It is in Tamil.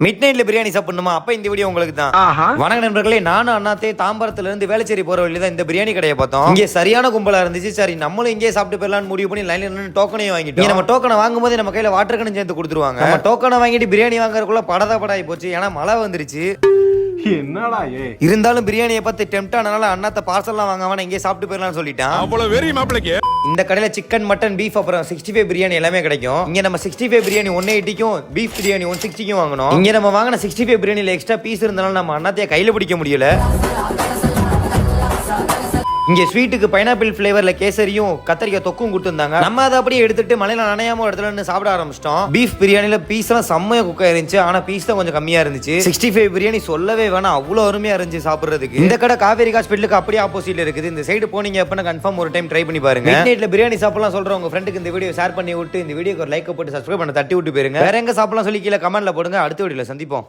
மிட் நைட்ல பிரியாணி சாப்பிடணுமா? அப்ப இந்த வீடியோ உங்களுக்கு தான். வணக்கம் நண்பர்களே, நானும் அண்ணாத்தே தாம்பரத்துல இருந்து வேளச்சேரி போற வழியில தான் இந்த பிரியாணி கடையை பார்த்தோம். இங்கே சரியான கும்பலா இருந்துச்சு. சரி நம்மளும் இங்கே சாப்பிட்டு போயிடலாம்னு முடிவு பண்ணி லைன்ல நின்று டோக்கனையும் வாங்கிட்டோம். நம்ம டோக்கனை வாங்கும் போது நம்ம கையில வாட்டர் கன்னு சேர்த்து கொடுத்துருவாங்க. நம்ம டோக்கனை வாங்கிட்டு பிரியாணி வாங்குறதுக்குள்ள படாய் போச்சு. ஏன்னா மழை வந்துருச்சு. என்னடா இருந்தாலும் பிரியாணியை பார்த்து டெம்ட் ஆனனால அண்ணாத்த பார்சல்லாம் வாங்காம இங்கே சாப்பிட்டு போயிடலாம்னு சொல்லிட்டான். அவ்வளவு வெறி மாப்பிளைக்கு. இந்த கடையில சிக்கன், மட்டன், பீஃப் அப்புறம் 65 பிரியாணி எல்லாமே கிடைக்கும். இங்க நம்ம 65 பிரியாணி 180க்கும் பீஃப் பிரியாணி 160க்கும் வாங்கணும். இங்க நம்ம வாங்கின 65 பிரியாணில எக்ஸ்ட்ரா பீஸ் இருந்தாலும் நம்ம அண்ணாத்தைய கையில பிடிக்க முடியல. இங்க ஸ்வீட்டுக்கு பைனாப்பிள் ஃபிளேவர்ல கேசரியும் கத்தரிக்காய் தொக்கும் கொடுத்துருந்தாங்க. நம்ம அதை அப்படியே எடுத்துட்டு மலையில நனையாம இடத்துல இருந்து சாப்பிட ஆரம்பிச்சிட்டோம். பீஃப் பிரியாணில பீஸ் எல்லாம் செம்மையா குக் ஆயிருந்துச்சு. ஆனா பீஸ் தான் கொஞ்சம் கம்மியா இருந்துச்சு. 65 பிரியாணி சொல்லவே வேணாம், அவ்வளவு அருமையா இருந்துச்சு சாப்பிடுறதுக்கு. இந்த கடை காவேரி ஹாஸ்பிட்டலுக்கு அப்படியே ஆப்போசிட்ல இருக்குது. இந்த சைடு போனீங்க அப்படின்னா கன்ஃபார்ம் ஒரு டைம் ட்ரை பண்ணி பாருங்க. நைட்ல பிரியாணி சாப்பிடலாம் சொல்றேன் உங்க ஃப்ரெண்டுக்கு இந்த வீடியோ ஷேர் பண்ணி விட்டு இந்த வீடியோக்கு ஒரு லைக் போட்டு சப்ஸ்கிரைப் பண்ண தட்டி விட்டு போயிருங்க. வேற எங்க சாப்பிடலாம் சொல்லி கீழே கமெண்ட்ல போடுங்க. அடுத்த வீடியோல சந்திப்போம்.